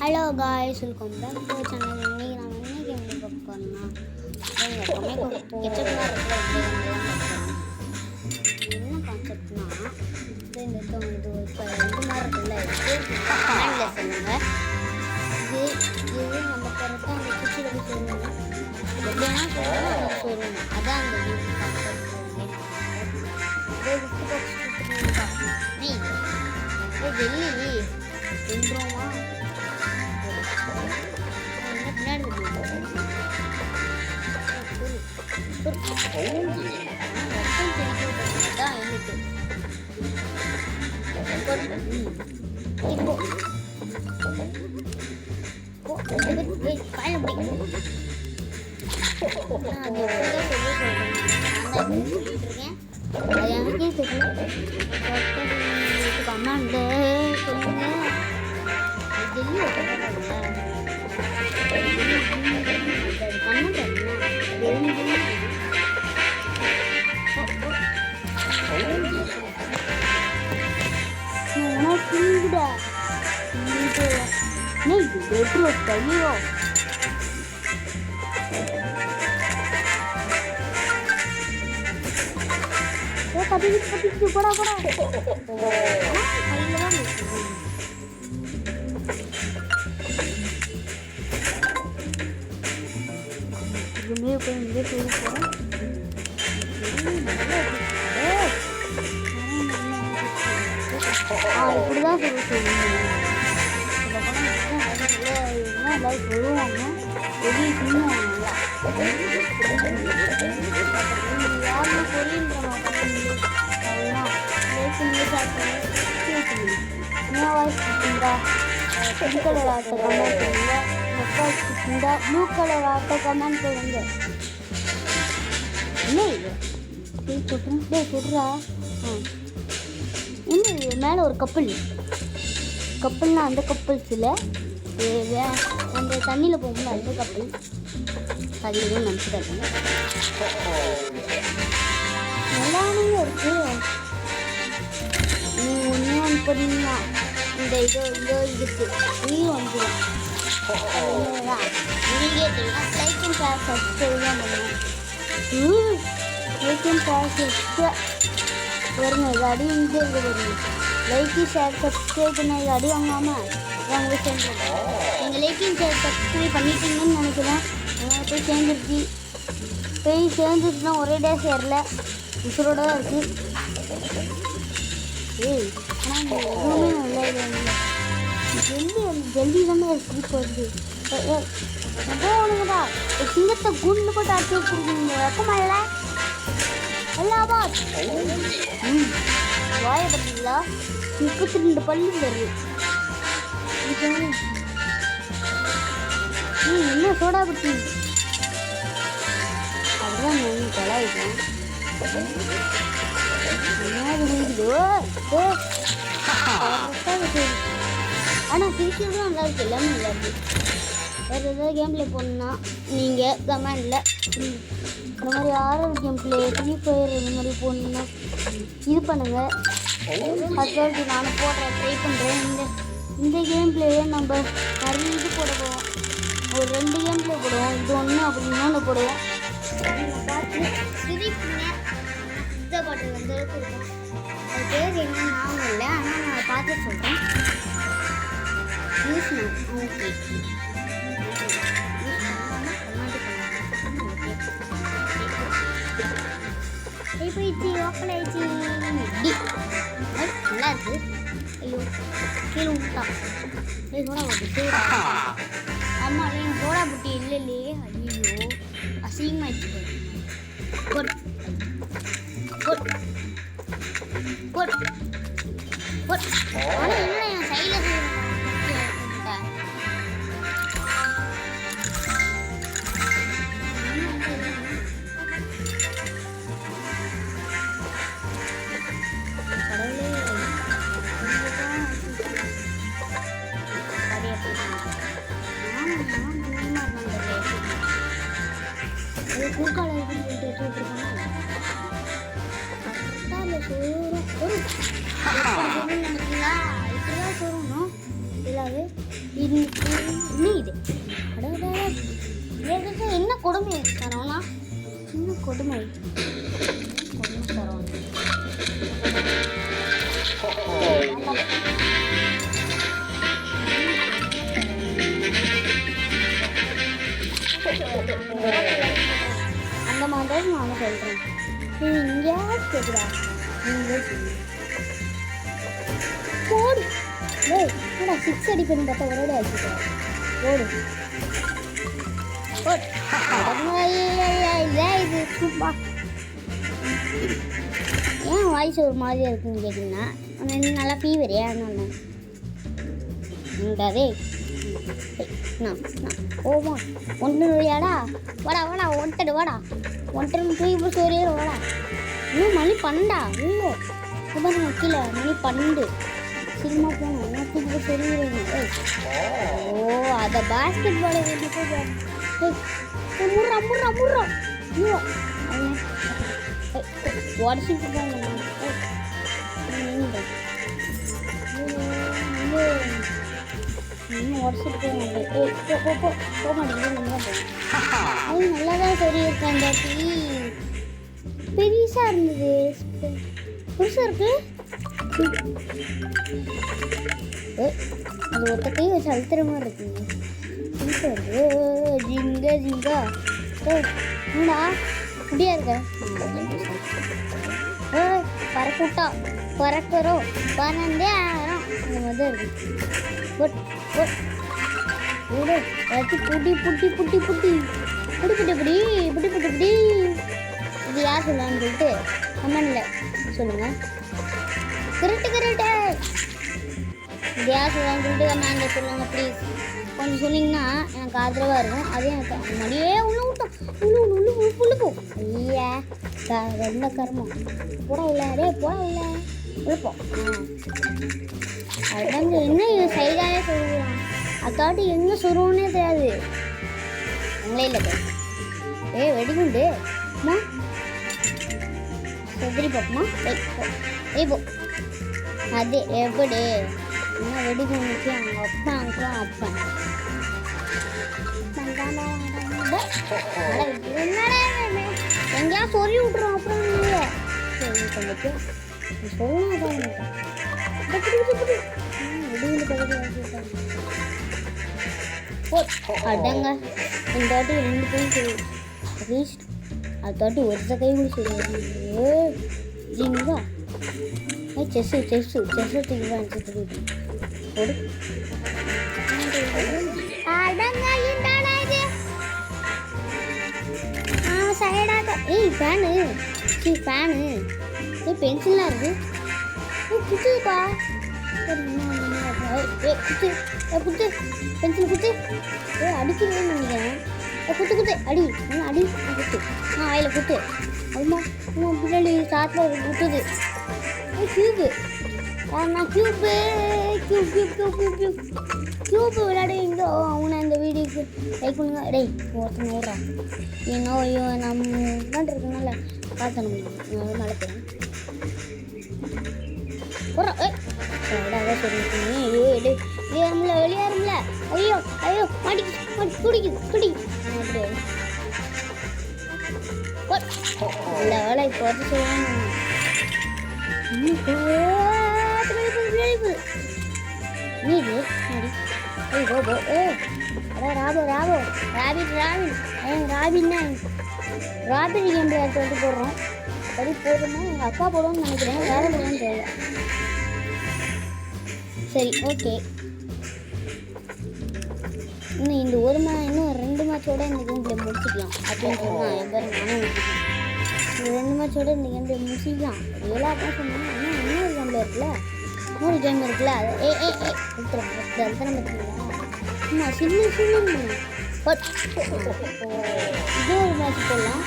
Hello guys, welcome back to channel. இன்னைக்கு நம்ம என்ன கேம் பார்க்க போறோம்னா கெச்சப்லாம் என்ன கான்செப்ட்னா இது ஒரு மாதிரி இருக்குல்ல, ஹேண்டில் சொல்லுங்க. இது நம்ம கரெக்டாக அந்த குச்சியில் போய் சொல்லணும், எப்படின்னா சொல்லணும் சொல்லணும். அதான் அந்த கான்செப்ட். வெளியே சென்றோமா பின்னாடி எனக்கே தெரியல. கமாண்ட் சொல்லுங்க. போடா போடா மேலே போய் இங்கே சொல்லி போகிறேன். இப்படிதான் எல்லாரும் சொல்லுவாங்க. வெளியே தின்னுவாங்க. யாருமே பொரியன்ற பிங்க் கலர் ஆட்டை கமெண்ட் பண்ணுங்க. ப்ளூ கலர் ஆட்டை கமெண்ட் பண்ணுங்க. என்ன இது சொல்றா? என்ன மேலே ஒரு கப்பல்னா அந்த கப்பல்ஸில் அந்த தண்ணியில் போகும்போது அந்த கப்பல் அது எதுவும் நினச்சிட்டாங்க. நல்லாவே இருக்கு. நீ ஒன்று ஒன்று பண்ணீங்கன்னா இந்த இதோ இதுக்கு நீ வந்துடும். நீங்களே தெரியும். லைக் அண்ட் ஷேர் சப்ஸ்கிரைப் தான் பண்ணுவேன். லைக் அண்ட் ஷேர் சப்ஸ்கிரைப் வருங்க. இது அடி இங்கே இருக்கு வருங்க. லைக் ஷேர் சப்ஸ்கிரைப் பண்ண இது அடி வாங்காமல் வாங்க சேர்ந்துருக்கோம். நீங்கள் லைக் அண்ட் ஷேர் சப்ஸ்கிரைப் பண்ணிட்டீங்கன்னு நினைக்கிறேன். போய் சேர்ந்துருச்சுன்னா ஒரே டே சேரல, உசுரோட தான் இருக்குது. ஆனால் எதுவுமே நல்லா இல்லை. ஜல்தி தானே ஸ்லீப் வருது. ஒன்றுங்கடா சிங்கத்தை குண்டு போட்டு அடிச்சு வச்சுருக்கீங்க. வெக்கமா இல்லை? எல்லாபா வாயை பார்த்தீங்களா? 32 பல்லு வருது. என்ன சோடா பட்டி அதுதான் நான் கலாய்க்கிறேன். ஆனால் ஃபியூச்சர் தான் நல்லா இருக்குது. எல்லாமே நல்லா இருக்குது. வேறு ஏதாவது கேம் பிளே போடணுன்னா நீங்கள் கமெண்டில் இந்த மாதிரி RR game play free fire இந்த மாதிரி போடணுன்னா இது பண்ணுங்கள். அதுக்காக நானும் போடுறேன், ட்ரை பண்ணுறேன். இந்த கேம் பிளேயே நம்ம நிறைய இது போட போவோம். ஒரு 2 கேம் பிளே போடுவோம். இது ஒன்று அப்படி இன்னொன்று போடுவோம். பார்த்து சிரிப்புங்க. இந்த பாட்டு வந்து இருக்கும். அது பேர் என்ன ஞாபகம் இல்லை, ஆனால் நான் பார்த்து சொல்கிறேன். யூஸ் ஓகே போயிடுச்சு. ஓப்பன் ஆயிடுச்சு. நல்லா இருக்கு. ஐயோ கீழே விட்டா சோடா புட்டி. ஆமாம், என் சோடா புட்டி இல்லையே. ஐயோ அசிங்கமாயிடுச்சு. Good good good good. ஆனால் இல்லை, என் சைடில் பூக்கால நினைக்கிறீங்களா? இப்படிதான் சொல்லணும். இதில் என்னடாது என்ன இது? என்ன கொடுமை தரோனா? என்ன கொடுமை தரோம்? அந்த மாதிரி நான் சொல்கிறேன். இங்கே கேட்குறா நீங்கள் போடு. ஏடா 6 அடிப்பேன்னு பார்த்தா ஒரே அடிச்சுட்டேன். போடு இது சூப்பா. ஏன் வாய்ஸ் ஒரு மாதிரியா இருக்குன்னு கேட்டிங்கன்னா நல்லா ஃபீவரியா ஒன்று அதே ஓமா ஒன்று விளையாடா வாடா வாடா ஒன்ட்டடு வாடா ஒன்ட்டடு தூக்கி சோறியே வாடா. இன்னும் மணி 12 இல்லை பாருங்க கீழே மணி 12 சினிமா போகணும். என்ன தூக்கி சொல்லிடுறீங்க? ஓ அதை பாஸ்கெட் பாலை முர்றா முர்றா முர்றா ஐயோ உடச்சிட்டு போங்க. உடச்சிட்டு போக மாட்டேங்குது. அது நல்லா தான் சொல்லியிருக்கேன். இந்த டீ பெருசாக இருந்தது, பெருசாக இருக்கு. அது ஒத்த கை வச்சு அழுத்துற மாதிரி இருக்குங்க. ஜிங்க ஜிங்கா என்னடா முடியா இருக்க? பறக்கூட்டா பறக்கிறோம் 12,000 அந்த மாதிரி இருக்கு. புட்டி புட்டி புட்டி புட்டி புடி புட்டி புடி புட்டி புட்டி புடி. இது யார் சொல்லலான்னு சொல்லிட்டு கமெண்ட்ல சொல்லுங்க. Correct correct. இது யார் சொல்லலான்னு சொல்லிட்டு கமெண்ட்ல சொல்லுங்க ப்ளீஸ். கொஞ்சம் சொன்னீங்கன்னா எனக்கு ஆதரவாக இருக்கும். அதே எனக்கு முன்னாடியே உள்ள விட்டோம் உள்ளுக்கும் ஐயா ரொம்ப கர்மம் போட உள்ள அதே போட உள்ள உழுப்போம். அதுதாங்க என்ன சைடாகவே சொல்லுவான். அதாட்டி எங்கே சொல்லுவோன்னே தெரியாது. உங்களே இல்லை வெடிகுண்டு அம்மா செதிரி பார்ப்போமா? போ அது எப்படி என்ன வெடிகுண்டுச்சு அவங்க அப்பா அங்கெல்லாம் அப்பன் எங்கேயா சொல்லி விட்றோம். அப்புறம் அடங்க இந்த வாட்டி 2 கை ரீச். அதாட்டி ஒரு கை கூட சொல்லுவாங்க. ஜிங்கா செஸ்ஸு தூக்கி வாங்கிட்டு போடு. அடங்க என்னடா இது? சைடாக ஃபேனு ஃபேனு பென்சில்லாம் இருக்கு. குத்துப்பா குத்து குத்து பென்சில் குத்து. அடிக்கணும்னு நினைக்கிறேன். குத்து குத்து அடி அடி குத்து. வாயில் குத்து. அம்மா பின்னாடி சாப்பிட குத்துது. கியூபு நான் cube cube cube cube cube cube cube விளையாடுவீங்களோ அவனை இந்த வீடியோக்கு லைக் பண்ணுங்க. டேய் ஒருத்தன் ஓடுறான். ஏன்னோ ஐயோ நம்ம விளையாண்டுருக்கனால பார்த்து நம்ம மழை போகிறேன் போடுறோம். அதான் சொல்லியிருக்கீங்க. ஐயோ டே ஏறும்ல வெளியேறும்ல. ஐயோ ஐயோ மாட்டி குடிக்குது குடிக்குது அப்படி இல்லை வேலை இப்போ வந்து சொல்லுவாங்க. Nitu ராபோ ராபோ rapid robin ராபின்னா rapid game வந்து போடுறோம். அப்படி போடுறோம்னா எங்கள் அக்கா போடுவோம்னு நினைக்கிறேன். வேறு போடுவோம்னு தெரியல. சரி ஓகே. இன்னும் இந்த ஒரு இன்னும் 2 மேட்சோட இந்த கேம் பிளே முடிச்சுக்கலாம் அப்படின்னு சொன்னால் என் பேர் நானும் இந்த 2 மேட்சோட இந்த கேம் பிளே முடிச்சிக்கலாம். எல்லாத்தையும் சொன்னால் இன்னொரு கேம் பிளே இருக்குல்ல, இன்னொரு கேம் இருக்குல்ல. அது எடுத்துறேன் பார்த்தீங்களா? ஆமாம் சின்ன சின்ன இது ஒரு மேட்ச் போடலாம்.